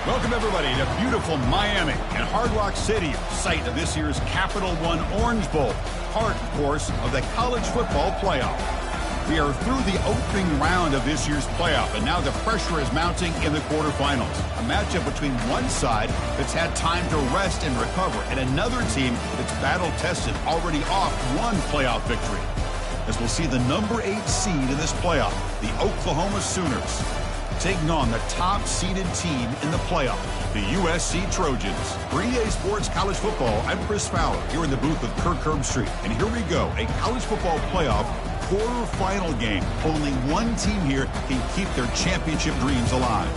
Welcome, everybody, to beautiful Miami and Hard Rock Stadium, site of this year's Capital One Orange Bowl, part, of course, of the college football playoff. We are through the opening round of this year's playoff, and now the pressure is mounting in the quarterfinals. A matchup between one side that's had time to rest and recover, and another team that's battle-tested, already off one playoff victory. As we'll see the number 8 seed in this playoff, the Oklahoma Sooners, taking on the top-seeded team in the playoff, the USC Trojans. For EA Sports College Football, I'm Chris Fowler, here in the booth with Kirk Herbstreit. And here we go, a college football playoff quarterfinal game. Only one team here can keep their championship dreams alive.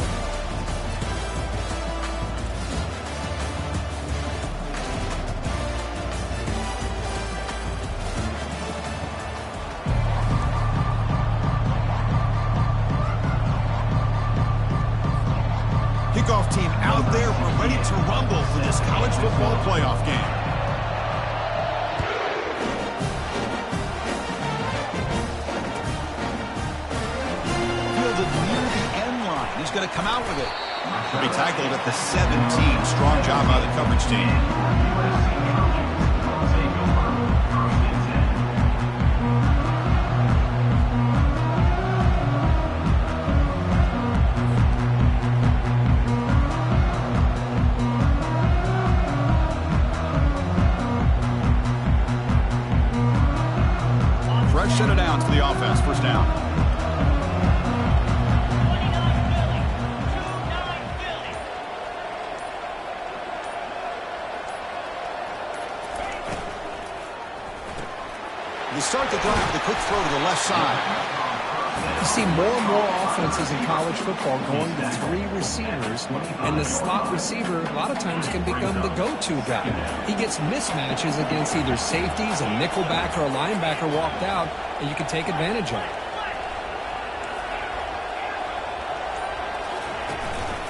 Kickoff team out there, we're ready to rumble for this college football playoff game. Fielded near the end line. He's going to come out with it. He'll be tackled at the 17. Strong job by the coverage team. Set it down to the offense. First down. They start the drive with a quick throw to the left side. You see more and more offenses in college football going to 3 receivers, and the slot receiver a lot of times can become the go-to guy. He gets mismatches against either safeties, a nickelback, or a linebacker walked out, and you can take advantage of it.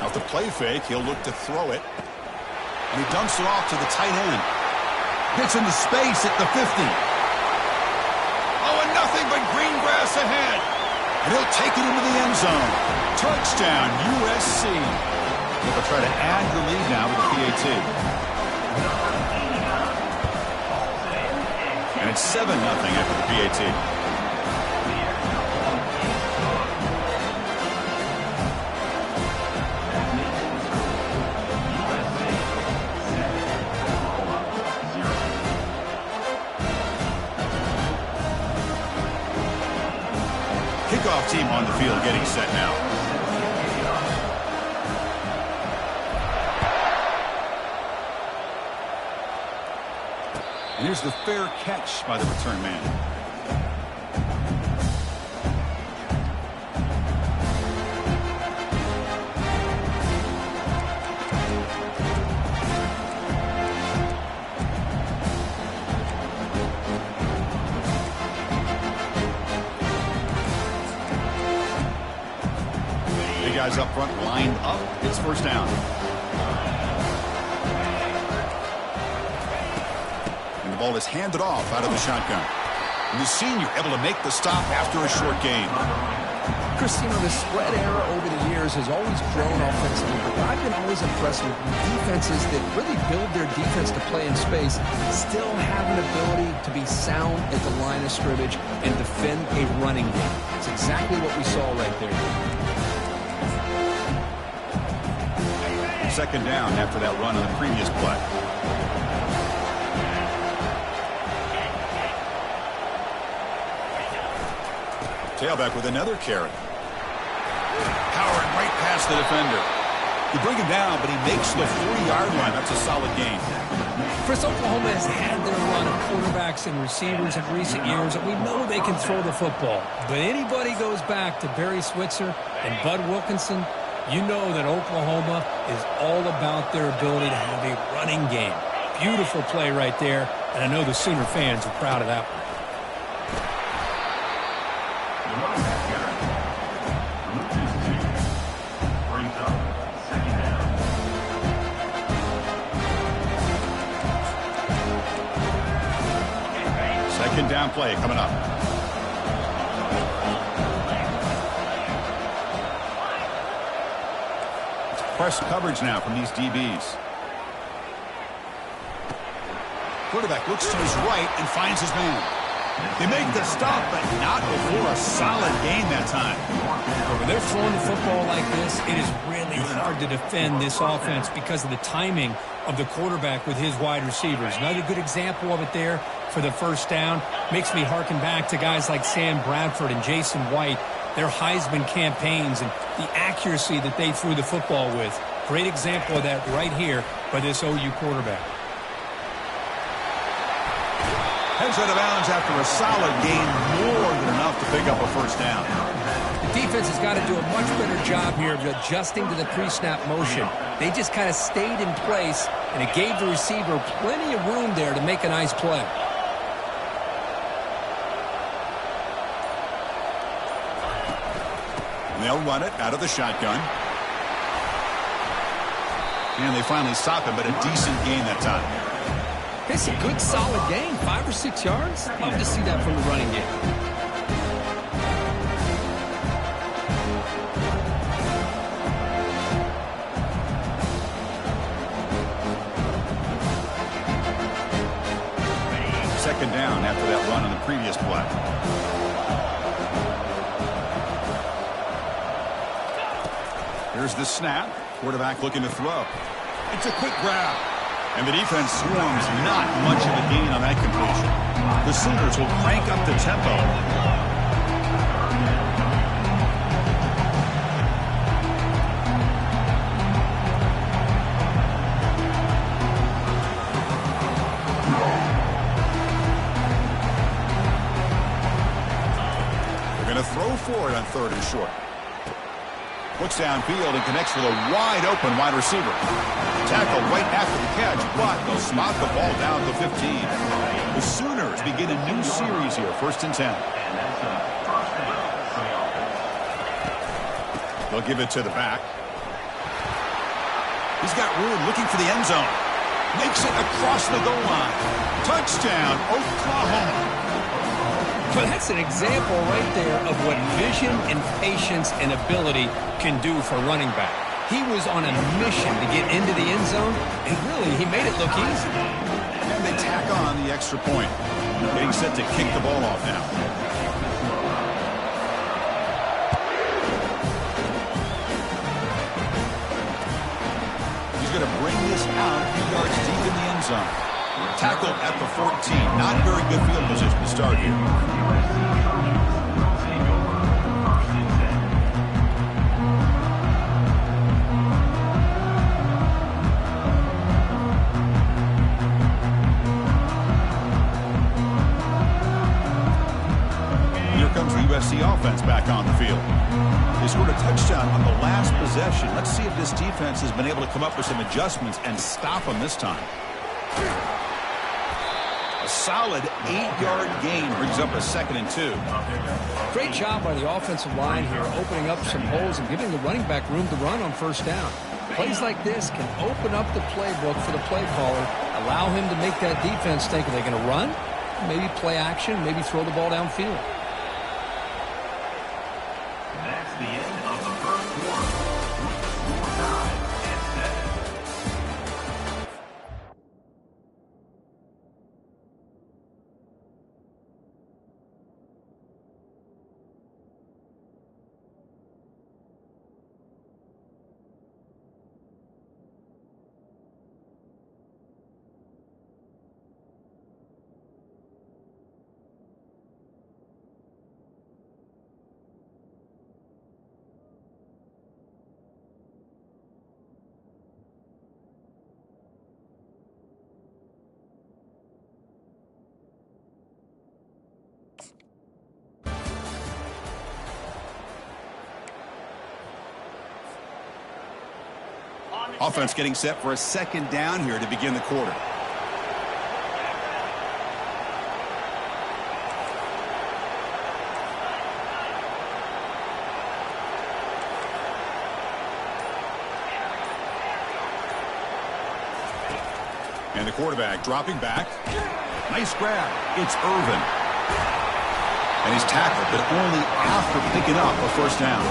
Off the play fake, he'll look to throw it, and he dumps it off to the tight end. Gets into space at the 50. Oh, and nothing but green grass ahead. And he'll take it into the end zone. Touchdown, USC. They'll try to add the lead now with the PAT. And it's 7-0 after the PAT. Kickoff team on the field getting set now. And here's the fair catch by the return man. Guys up front lined up. It's first down. And the ball is handed off out of the shotgun. And the senior able to make the stop after a short gain. Chris, you know, the spread era over the years has always grown offensively, but I've been always impressed with defenses that really build their defense to play in space, still have an ability to be sound at the line of scrimmage and defend a running game. It's exactly what we saw right there. Second down after that run on the previous play. Tailback with another carry. Powering right past the defender. You bring him down, but he makes the 40-yard line. That's a solid gain. Chris, Oklahoma has had their run of quarterbacks and receivers in recent years, and we know they can throw the football. But anybody goes back to Barry Switzer and Bud Wilkinson, you know that Oklahoma is all about their ability to have a running game. Beautiful play right there, and I know the Sooner fans are proud of that one. Second down play coming up. Press coverage now from these DBs. Quarterback looks to his right and finds his man. They make the stop, but not before a solid gain that time. When they're throwing the football like this, it is really hard to defend this offense because of the timing of the quarterback with his wide receivers. Another good example of it there for the first down. Makes me harken back to guys like Sam Bradford and Jason White, their Heisman campaigns and the accuracy that they threw the football with. Great example of that right here by this OU quarterback. Heads out of bounds after a solid gain, more than enough to pick up a first down. The defense has got to do a much better job here of adjusting to the pre-snap motion. They just kind of stayed in place, and it gave the receiver plenty of room there to make a nice play. And they'll run it out of the shotgun. And they finally stop him, but a decent gain that time. It's a good, solid gain, 5 or 6 yards. Love to see that from the running game. Second down after that run on the previous play. Here's the snap. Quarterback looking to throw. It's a quick grab. And the defense swarms not much of a gain on that completion. The Sooners will crank up the tempo. They're going to throw for it on 3rd and short. Looks downfield and connects with a wide-open wide receiver. Tackle right after the catch, but they'll spot the ball down to 15. The Sooners begin a new series here, 1st and 10. They'll give it to the back. He's got room, looking for the end zone. Makes it across the goal line. Touchdown, Oklahoma. But that's an example right there of what vision and patience and ability can do for running back. He was on a mission to get into the end zone, and really, he made it look easy. And they tack on the extra point. Getting set to kick the ball off now. He's going to bring this out a few yards deep in the end zone. Tackled at the 14. Not very good field position to start here. Here comes the USC offense back on the field. They scored a touchdown on the last possession. Let's see if this defense has been able to come up with some adjustments and stop them this time. A solid 8-yard gain brings up a 2nd and 2. Great job by the offensive line here, opening up some holes and giving the running back room to run on 1st down. Plays like this can open up the playbook for the play caller, allow him to make that defense think, are they going to run? Maybe play action, maybe throw the ball downfield. That's the end of the first quarter. Offense getting set for a 2nd down here to begin the quarter. And the quarterback dropping back. Nice grab. It's Irvin. And he's tackled, but only after picking up a 1st down.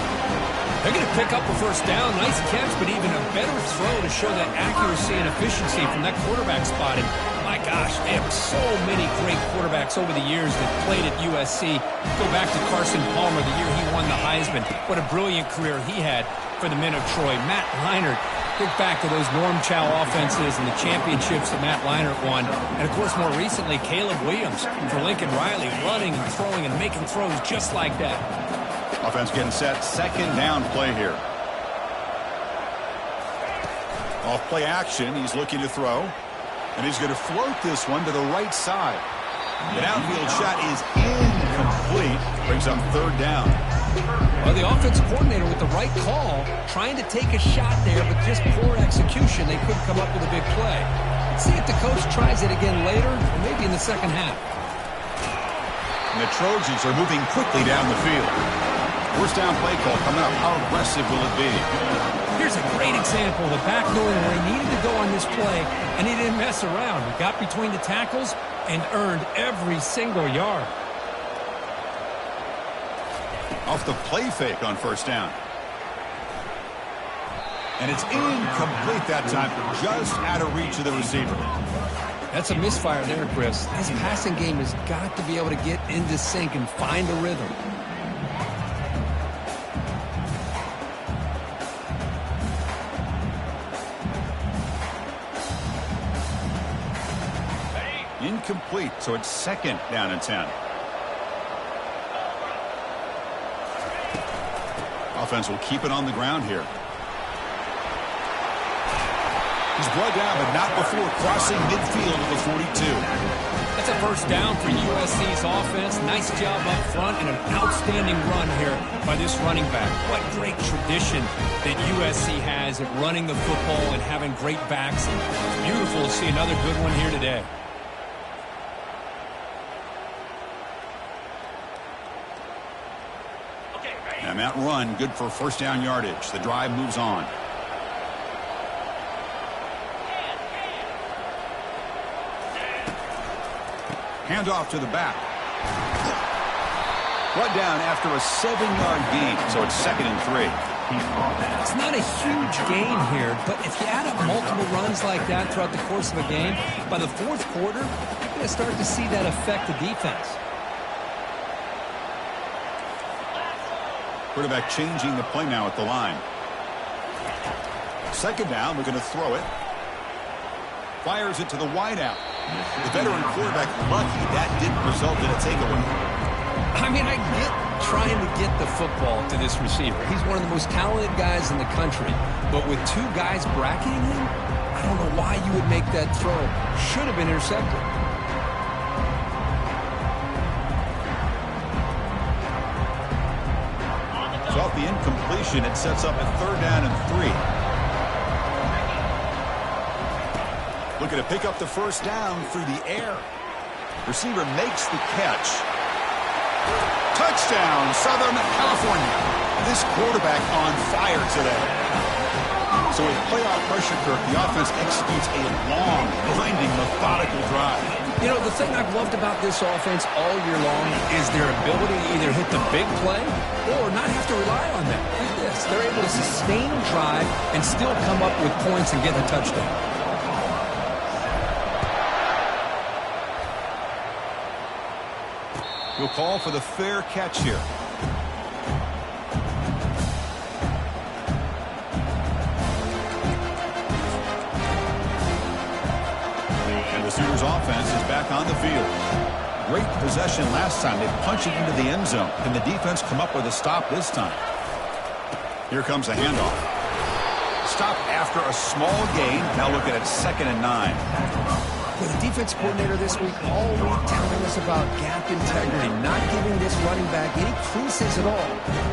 They're going to pick up a first down. Nice catch, but even a better throw to show that accuracy and efficiency from that quarterback spot. And my gosh, they have so many great quarterbacks over the years that played at USC. Go back to Carson Palmer the year he won the Heisman. What a brilliant career he had for the men of Troy. Matt Leinart, think back to those Norm Chow offenses and the championships that Matt Leinart won. And, of course, more recently, Caleb Williams for Lincoln Riley, running and throwing and making throws just like that. Offense getting set. Second down play here. Off play action. He's looking to throw. And he's going to float this one to the right side. The downfield shot is incomplete. Brings up third down. Well, the offensive coordinator with the right call, trying to take a shot there, but just poor execution. They couldn't come up with a big play. Let's see if the coach tries it again later, or maybe in the second half. And the Trojans are moving quickly down the field. First down play call coming up. How aggressive will it be? Here's a great example. The back knowing where he needed to go on this play, and he didn't mess around. He got between the tackles and earned every single yard. Off the play fake on first down. And it's incomplete that time, just out of reach of the receiver. That's a misfire there, Chris. This passing game has got to be able to get into sync and find a rhythm. Incomplete, so it's second down and 10. Offense will keep it on the ground here. He's brought down, but not before crossing midfield of the 42. That's a first down for USC's offense. Nice job up front and an outstanding run here by this running back. What great tradition that USC has at running the football and having great backs. And it's beautiful to see another good one here today. And that run, good for first down yardage. The drive moves on. Handoff to the back. Brought down after a 7-yard gain, so it's second and 3. It's not a huge gain here, but if you add up multiple runs like that throughout the course of a game, by the fourth quarter, you're going to start to see that affect the defense. Quarterback changing the play now at the line. Second down, we're going to throw it. Fires it to the wideout. The veteran quarterback lucky that didn't result in a takeaway. I mean, I get trying to get the football to this receiver. He's one of the most talented guys in the country. But with two guys bracketing him, I don't know why you would make that throw. Should have been intercepted. So off the incompletion, it sets up a third down and 3. Looking to pick up the first down through the air. Receiver makes the catch. Touchdown, Southern California. This quarterback on fire today. So with playoff pressure, Kirk, the offense executes a long, grinding, methodical drive. You know, the thing I've loved about this offense all year long is their ability to either hit the big play or not have to rely on that. Like this. They're able to sustain a drive and still come up with points and get a touchdown. He'll call for the fair catch here. And the Sooners offense is back on the field. Great possession last time. They punched it into the end zone. Can the defense come up with a stop this time? Here comes a handoff. Stop after a small gain. Now looking at second and 9. Well, the defense coordinator this week all week telling us about gap integrity, not giving this running back any creases at all.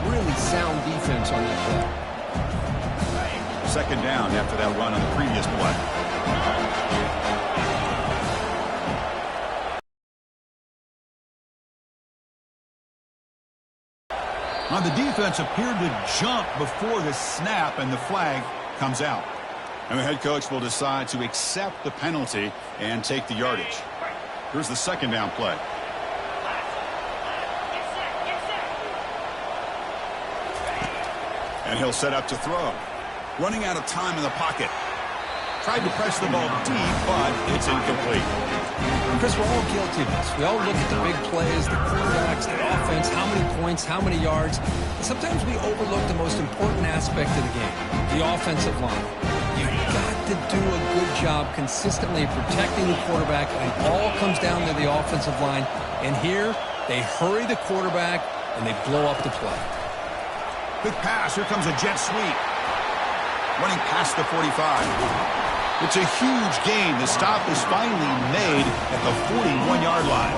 Really sound defense on that play. Second down after that run on the previous play. Now the defense appeared to jump before the snap, and the flag comes out. And the head coach will decide to accept the penalty and take the yardage. Here's the second down play. And he'll set up to throw. Running out of time in the pocket. Tried to press the ball deep, but it's incomplete. Chris, we're all guilty of this. We all look at the big plays, the quarterbacks, the offense, how many points, how many yards. And sometimes we overlook the most important aspect of the game, the offensive line. You've got to do a good job consistently protecting the quarterback, and it all comes down to the offensive line. And here, they hurry the quarterback, and they blow up the play. Big pass. Here comes a jet sweep. Running past the 45. It's a huge gain. The stop is finally made at the 41-yard line.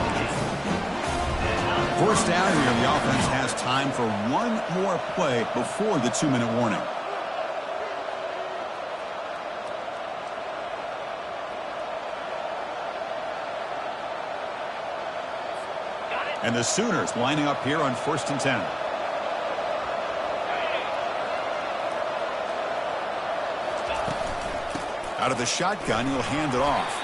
First down here, the offense has time for one more play before the 2-minute warning. And the Sooners lining up here on 1st and 10. Out of the shotgun, he'll hand it off.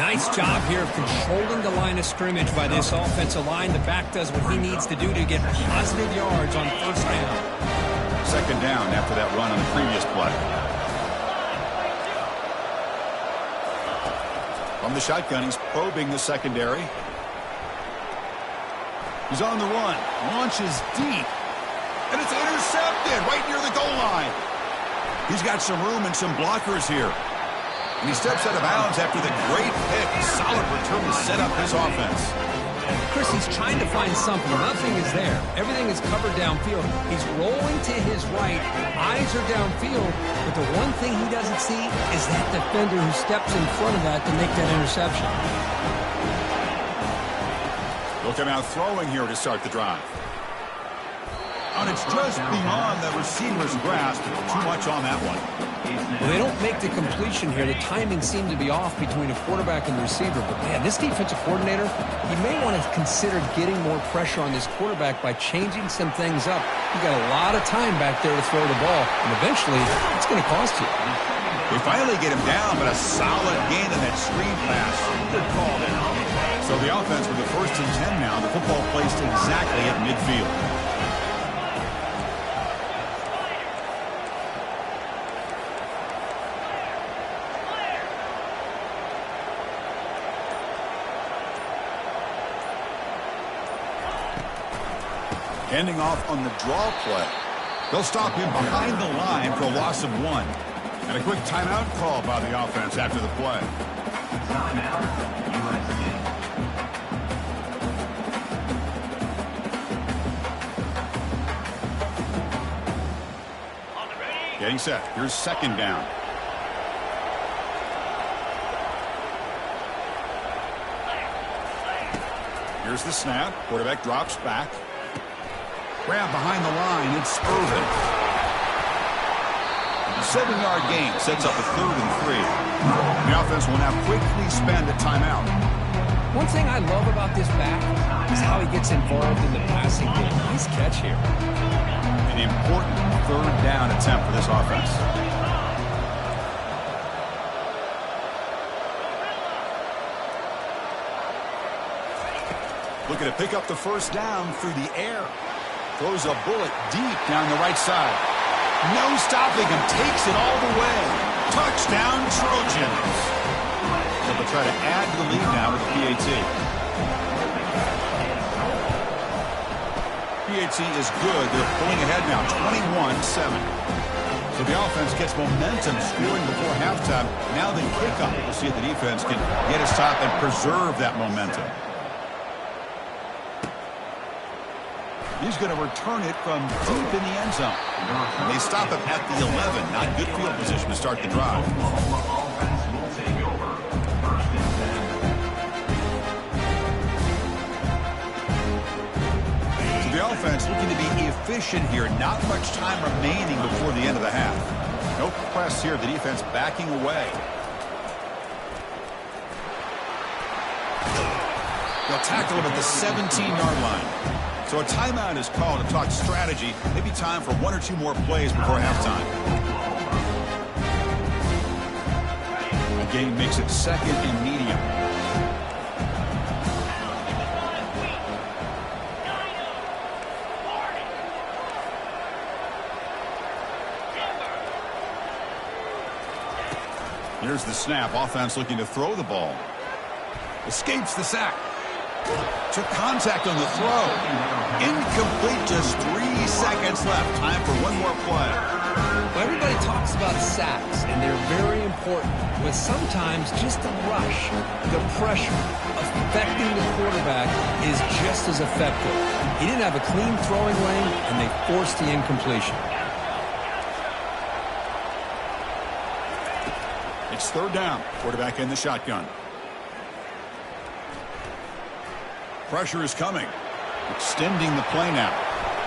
Nice job here of controlling the line of scrimmage by this offensive line. The back does what he needs to do to get positive yards on first down. Second down after that run on the previous play. From the shotgun, he's probing the secondary. He's on the run. Launches deep. And it's intercepted right near the goal line. He's got some room and some blockers here. And he steps out of bounds after the great pick. Solid return to set up his offense. Chris, he's trying to find something. Nothing is there. Everything is covered downfield. He's rolling to his right. Eyes are downfield. But the one thing he doesn't see is that defender who steps in front of that to make that interception. He'll come out throwing here to start the drive. And it's just beyond the receiver's grasp. Too much on that one. Well, they don't make the completion here. The timing seemed to be off between a quarterback and the receiver. But, man, this defensive coordinator, he may want to consider getting more pressure on this quarterback by changing some things up. You got a lot of time back there to throw the ball, and eventually it's going to cost you. They finally get him down, but a solid gain in that screen pass. Good call there. So the offense with the 1st and 10 now. The football placed exactly at midfield. Handing off on the draw play. They'll stop him behind the line for a loss of 1. And a quick timeout call by the offense after the play. Timeout, USC. Getting set. Here's second down. Here's the snap. Quarterback drops back. Grab behind the line. It's Irvin. 7-yard gain sets up a 3rd and 3. The offense will now quickly spend a timeout. One thing I love about this back is how he gets involved in the passing game. Nice catch here. An important 3rd down attempt for this offense. Looking to pick up the 1st down through the air. Throws a bullet deep down the right side. No stopping him. Takes it all the way. Touchdown, Trojans. They'll try to add to the lead now with the PAT. PAT is good. They're pulling ahead now, 21-7. So the offense gets momentum scoring before halftime. Now the kickoff. We'll see if the defense can get a stop and preserve that momentum. He's going to return it from deep in the end zone. And they stop him at the 11. Not good field position to start the drive. So the offense looking to be efficient here. Not much time remaining before the end of the half. No press here. The defense backing away. They'll tackle him at the 17-yard line. So a timeout is called to talk strategy. Maybe time for 1 or 2 more plays before halftime. The game makes it 2nd and medium. Here's the snap. Offense looking to throw the ball. Escapes the sack. Took contact on the throw. Incomplete. Just 3 seconds left. Time for one more play. Well, everybody talks about sacks, and they're very important. But sometimes just the rush, the pressure, affecting the quarterback is just as effective. He didn't have a clean throwing lane, and they forced the incompletion. It's third down. Quarterback in the shotgun. Pressure is coming. Extending the play now.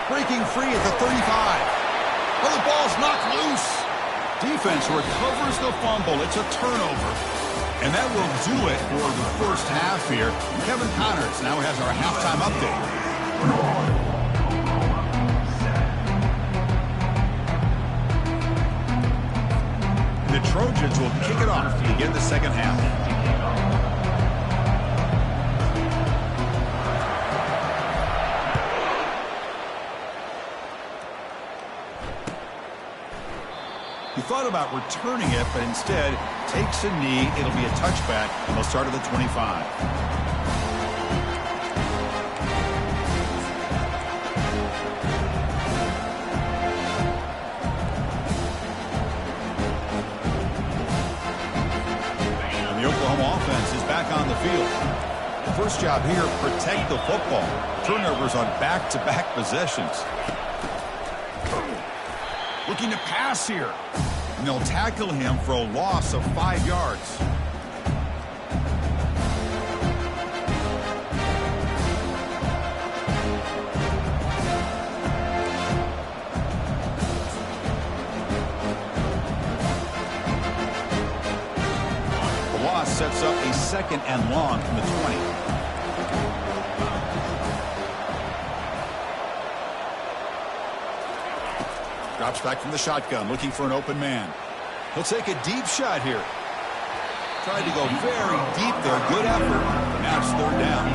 Breaking free at the 35. Well, the ball's knocked loose. Defense recovers the fumble. It's a turnover. And that will do it for the first half here. Kevin Connors now has our halftime update. The Trojans will kick it off to begin the second half. He thought about returning it, but instead takes a knee. It'll be a touchback, and they'll start at the 25. And the Oklahoma offense is back on the field. The first job here, protect the football. Turnovers on back-to-back possessions. Looking to pass here. And they'll tackle him for a loss of 5 yards. The loss sets up a second and long from the 20. Drops back from the shotgun, looking for an open man. He'll take a deep shot here. Tried to go very deep there. Good effort. Now it's third down.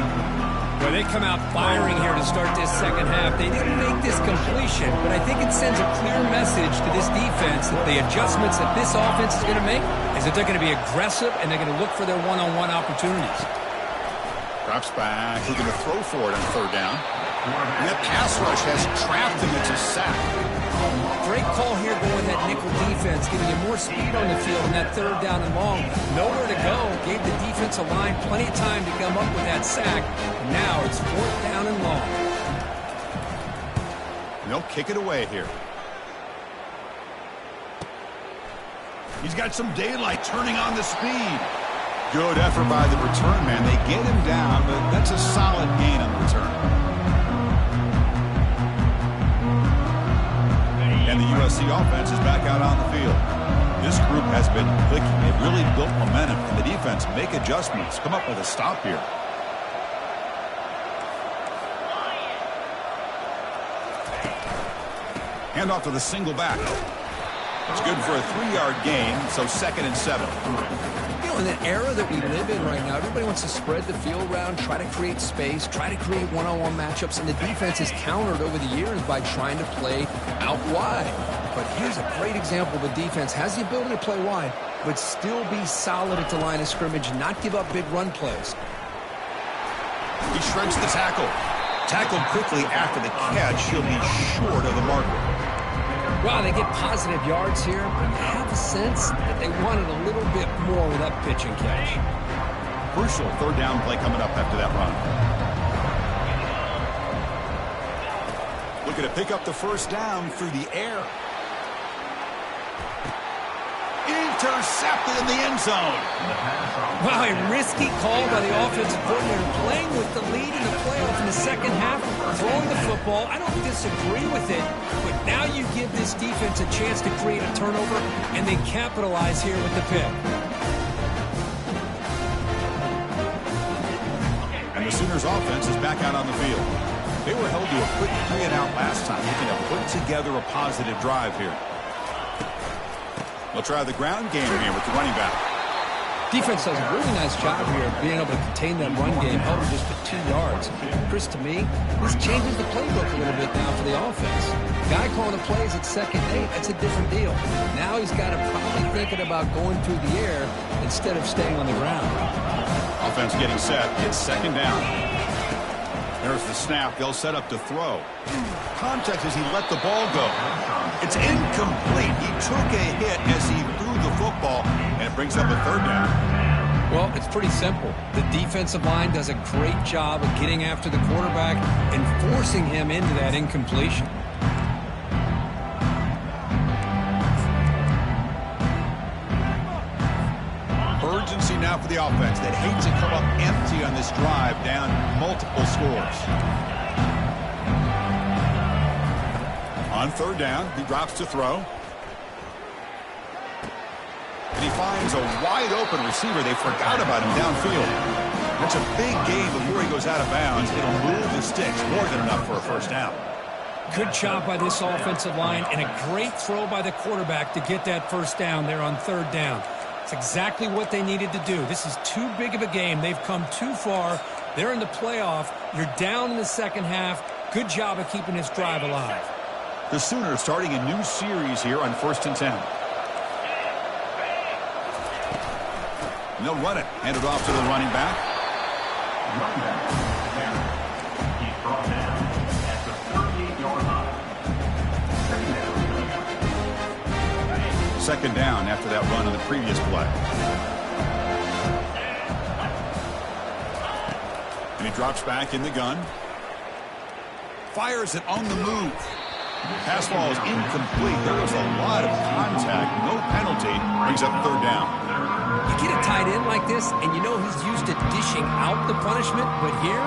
Well, they come out firing here to start this second half. They didn't make this completion, but I think it sends a clear message to this defense that the adjustments that this offense is going to make is that they're going to be aggressive and they're going to look for their one-on-one opportunities. Drops back. Looking to throw for it on third down. And that pass rush has trapped him. It's a sack. Great call here going with that nickel defense, giving you more speed on the field in that third down and long. Nowhere to go. Gave the defensive line plenty of time to come up with that sack. And now it's fourth down and long. And they'll kick it away here. He's got some daylight turning on the speed. Good effort by the return man. They get him down, but that's a solid gain on the return. And the USC offense is back out on the field. This group has been clicking. They've really built momentum. And the defense make adjustments. Come up with a stop here. Hand off to the single back. It's good for a 3-yard gain, so 2nd and 7. You know, in the era that we live in right now, everybody wants to spread the field around, try to create space, try to create one-on-one matchups, and the defense is countered over the years by trying to play out wide. But here's a great example. The defense has the ability to play wide, but still be solid at the line of scrimmage, not give up big run plays. He shreds the tackle. Tackled quickly after the catch. He'll be short of the marker. Wow, they get positive yards here, but I have a sense that they wanted a little bit more with that pitch and catch. Crucial third down play coming up after that run. Looking to pick up the first down through the air. Intercepted in the end zone. Wow, a risky call by the offensive coordinator, playing with the lead in the playoff in the second half, throwing the football. I don't disagree with it, but now you give this defense a chance to create a turnover, and they capitalize here with the pick. And the Sooners offense is back out on the field. They were held to a quick 3-and-out last time, looking to put together a positive drive here. They'll try the ground game here with the running back. Defense does a really nice job here of being able to contain that run game, held him just for 2 yards. Chris, to me, this changes the playbook a little bit now for the offense. Guy calling the plays at 2nd and 8, that's a different deal. Now he's got to probably thinking about going through the air instead of staying on the ground. Offense getting set. It's 2nd down. There's the snap. They'll set up to throw. Context as he let the ball go. It's incomplete. He took a hit as he threw the football, and it brings up a 3rd down. Well, it's pretty simple. The defensive line does a great job of getting after the quarterback and forcing him into that incompletion. Urgency now for the offense that hates to come up empty on this drive, down multiple scores. On 3rd down, he drops to throw. And he finds a wide-open receiver. They forgot about him downfield. That's a big gain before he goes out of bounds. It'll move the sticks, more than enough for a 1st down. Good job by this offensive line and a great throw by the quarterback to get that 1st down there on 3rd down. It's exactly what they needed to do. This is too big of a game. They've come too far. They're in the playoff. You're down in the 2nd half. Good job of keeping this drive alive. The Sooners starting a new series here on 1st and 10. And they'll run it. Hand it off to the running back. He's brought down at the 38-yard line. 2nd down after that run on the previous play. And he drops back in the gun. Fires it on the move. Pass ball is incomplete. There was a lot of contact. No penalty. Brings up 3rd down. You get a tight end like this, and you know he's used to dishing out the punishment, but here,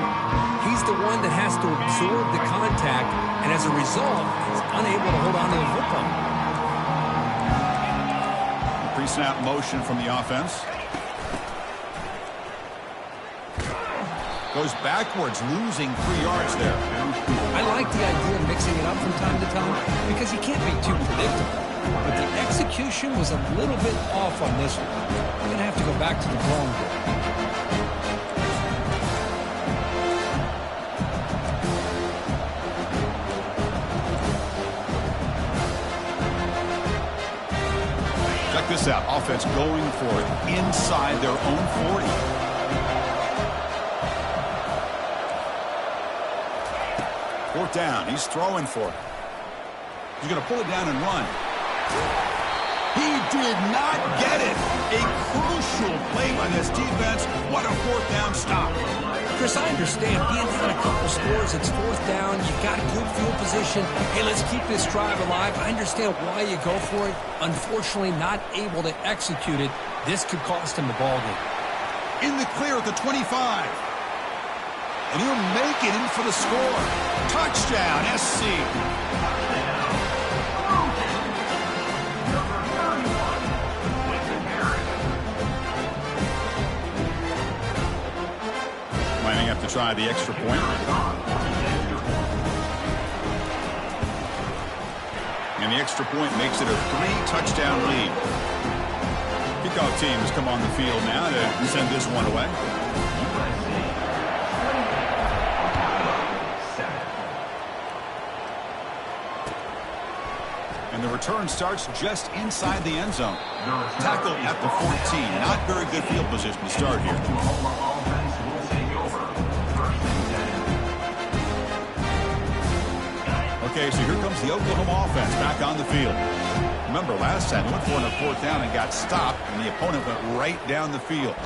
he's the one that has to absorb the contact, and as a result, he's unable to hold on to the football. Pre-snap motion from the offense. Goes backwards, losing 3 yards there. I like the idea of mixing it up from time to time because you can't be too predictable. But the execution was a little bit off on this one. I'm going to have to go back to the drawing board. Check this out. Offense going for it inside their own 40. Fourth down. He's throwing for it. He's going to pull it down and run. He did not get it. A crucial play by this defense. What a 4th down stop. Chris, I understand being down a couple scores, it's 4th down, you got good field position. Hey, let's keep this drive alive. I understand why you go for it. Unfortunately, not able to execute it. This could cost him the ball game. In the clear at the 25. And he'll make it in for the score. Touchdown, SC. Lining up to try the extra point. And the extra point makes it a 3-touchdown lead. Kickoff teams come on the field now to send this one away. And the return starts just inside the end zone. Tackle at the 14. Not very good field position to start here. Okay, so here comes the Oklahoma offense back on the field. Remember, last time they went for it on 4th down and got stopped, and the opponent went right down the field.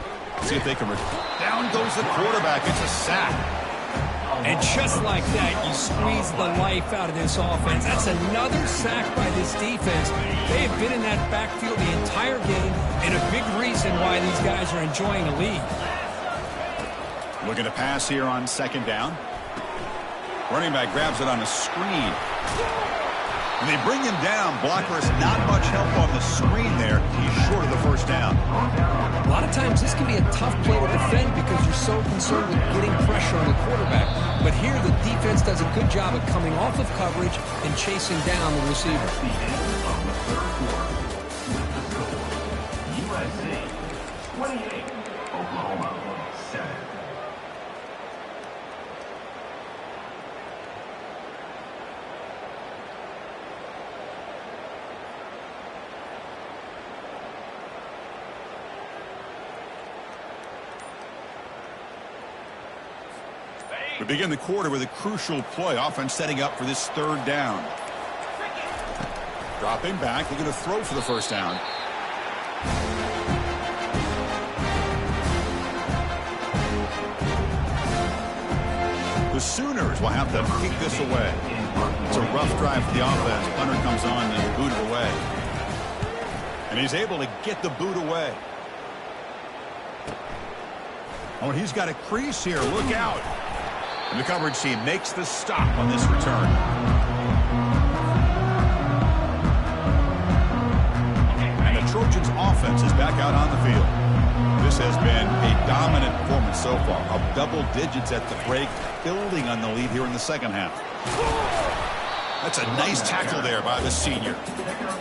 See if they can. Down goes the quarterback. It's a sack. And just like that, you squeeze the life out of this offense. That's another sack by this defense. They have been in that backfield the entire game, and a big reason why these guys are enjoying a lead. Looking to pass here on 2nd down. Running back grabs it on a screen. And they bring him down. Blocker is not much help on the screen there. He's short of the 1st down. A lot of times this can be a tough play to defend because you're so concerned with getting pressure on the quarterback. But here the defense does a good job of coming off of coverage and chasing down the receiver. USC 28, Oklahoma 7. We begin the quarter with a crucial play. Offense setting up for this third down. Dropping back. They're going to throw for the first down. The Sooners will have to kick this away. It's a rough drive for the offense. Punter comes on and boot it away. And he's able to get the boot away. Oh, and he's got a crease here. Look out. And the coverage team makes the stop on this return. And the Trojans' offense is back out on the field. This has been a dominant performance so far. Up double digits at the break, building on the lead here in the second half. That's a nice tackle there by the senior.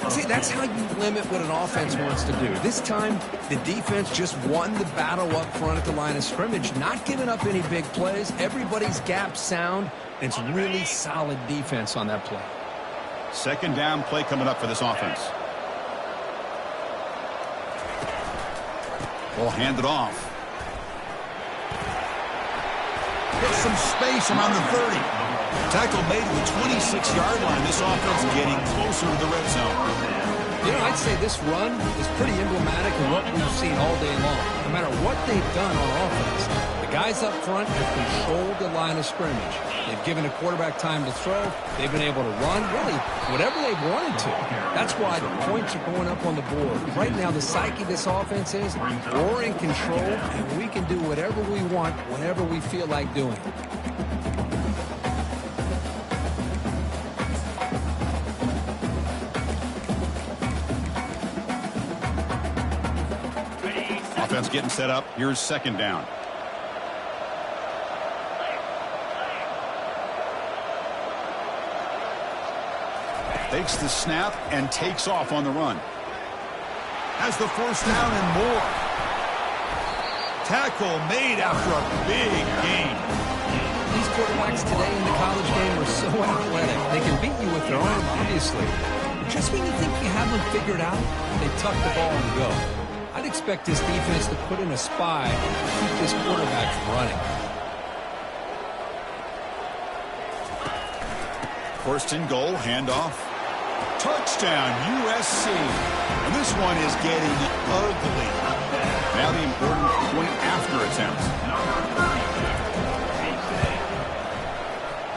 See, that's how you limit what an offense wants to do. This time, the defense just won the battle up front at the line of scrimmage, not giving up any big plays. Everybody's gap sound. And it's really solid defense on that play. Second down play coming up for this offense. Ball handed off. Hit some space around the 30. Tackle made to the 26-yard line. This offense getting closer to the red zone. You know, I'd say this run is pretty emblematic of what we've seen all day long. No matter what they've done on offense, the guys up front have controlled the line of scrimmage. They've given the quarterback time to throw. They've been able to run, really, whatever they've wanted to. That's why the points are going up on the board. Right now, the psyche of this offense is we're in control, and we can do whatever we want whenever we feel like doing it. Offense getting set up. Here's second down. Takes the snap and takes off on the run. Has the first down and more. Tackle made after a big gain. These quarterbacks today in the college game are so athletic. They can beat you with their arm, obviously. But just when you think you have them figured out, they tuck the ball and go. I'd expect this defense to put in a spy to keep this quarterback from running. First and goal, handoff. Touchdown, USC. And this one is getting ugly. Now the important point after attempt.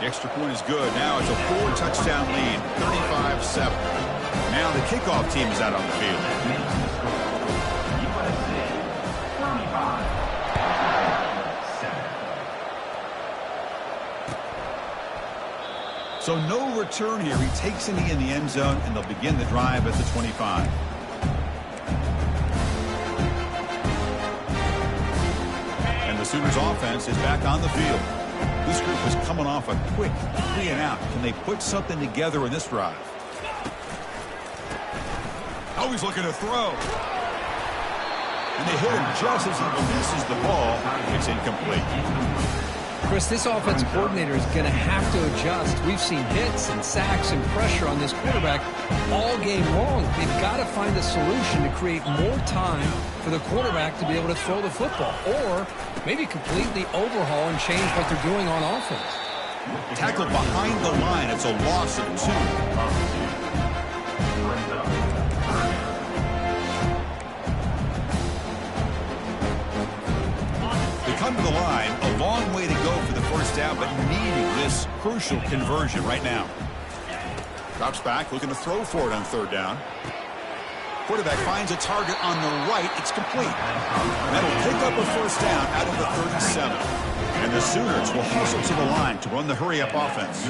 The extra point is good. Now it's a 4-touchdown lead, 35-7. Now the kickoff team is out on the field. So no return here. He takes it in the end zone, and they'll begin the drive at the 25. And the Sooners offense is back on the field. This group is coming off a quick 3-and-out. Can they put something together in this drive? Oh, he's looking to throw. And they hit him just as he releases the ball. It's incomplete. Chris, this offense coordinator is going to have to adjust. We've seen hits and sacks and pressure on this quarterback all game long. They've got to find a solution to create more time for the quarterback to be able to throw the football, or maybe completely overhaul and change what they're doing on offense. Tackled behind the line. It's a loss of 2. Come to the line, a long way to go for the first down, but needing this crucial conversion right now. Drops back, looking to throw for it on third down. Quarterback finds a target on the right. It's complete. That'll pick up a first down out of the 37. And the Sooners will hustle to the line to run the hurry-up offense.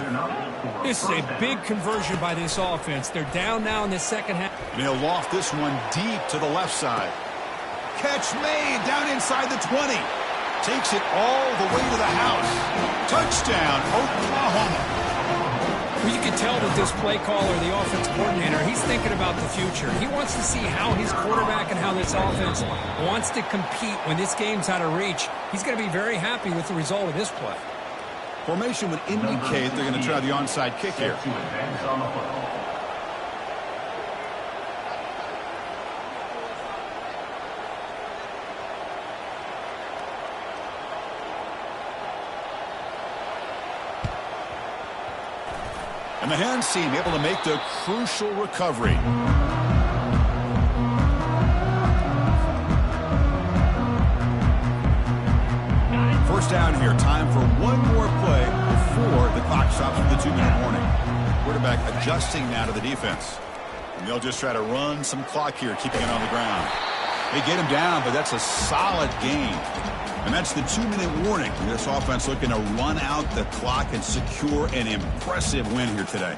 This is a big conversion by this offense. They're down now in the second half. And he'll loft this one deep to the left side. Catch made down inside the 20. Takes it all the way to the house. Touchdown, Oklahoma. Well, you can tell that this play caller, the offense coordinator, he's thinking about the future. He wants to see how his quarterback and how this offense wants to compete when this game's out of reach. He's going to be very happy with the result of this play. Formation would indicate they're going to try the onside kick here. And the hands team able to make the crucial recovery. First down here. Time for one more play before the clock stops with the 2-minute warning. Quarterback adjusting now to the defense. And they'll just try to run some clock here, keeping it on the ground. They get him down, but that's a solid gain. And that's the 2-minute warning. This offense looking to run out the clock and secure an impressive win here today.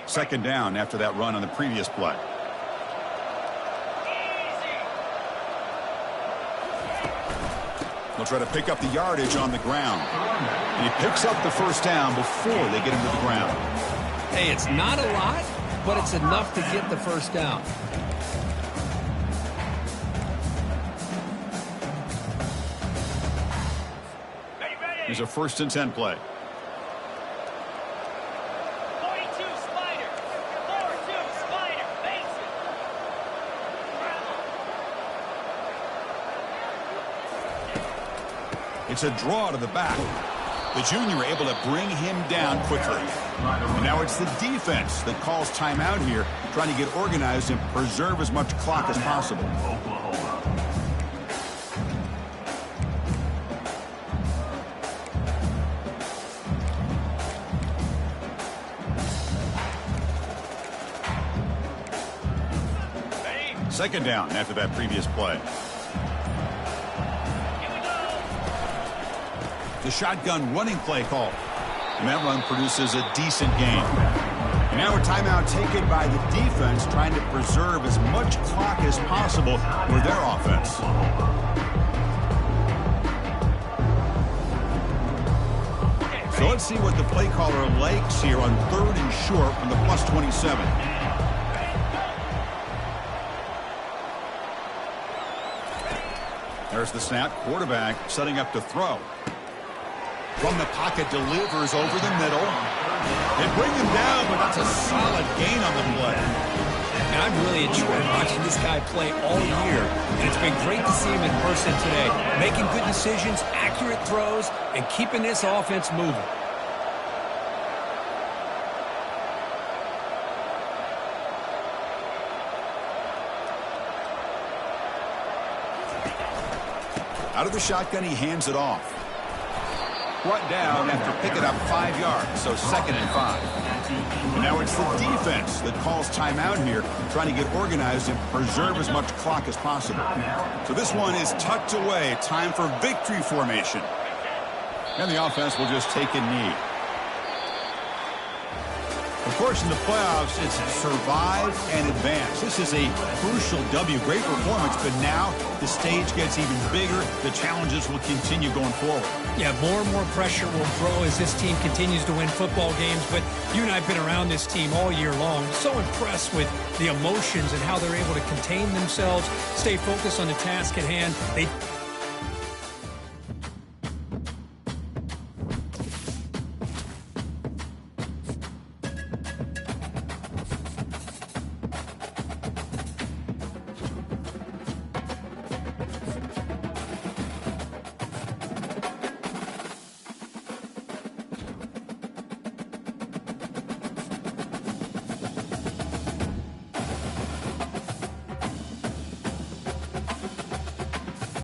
Second down after that run on the previous play. They'll try to pick up the yardage on the ground. And he picks up the first down before they get him to the ground. Hey, it's not a lot, but it's enough to get the first down. Here's a 1st and 10 play. 42 Spider. 4-2 Spider. Mason. It's a draw to the back. The junior able to bring him down quickly. And now it's the defense that calls timeout here, trying to get organized and preserve as much clock as possible. Second down after that previous play. The shotgun running play call. And that run produces a decent gain. And now a timeout taken by the defense, trying to preserve as much clock as possible for their offense. So let's see what the play caller likes here on 3rd and short from the +27. There's the snap. Quarterback setting up to throw. From the pocket, delivers over the middle. They bring him down, but that's a solid gain on the play. And I've really enjoyed watching this guy play all year, and it's been great to see him in person today, making good decisions, accurate throws, and keeping this offense moving. Out of the shotgun, he hands it off. Brought down after picking up 5 yards, so 2nd and 5. And now it's the defense that calls timeout here, trying to get organized and preserve as much clock as possible. So this one is tucked away. Time for victory formation. And the offense will just take a knee. Of course, in the playoffs, it's survive and advance. This is a crucial W. Great performance, but now the stage gets even bigger. The challenges will continue going forward. Yeah, more and more pressure will grow as this team continues to win football games, but you and I have been around this team all year long. So impressed with the emotions and how they're able to contain themselves, stay focused on the task at hand. They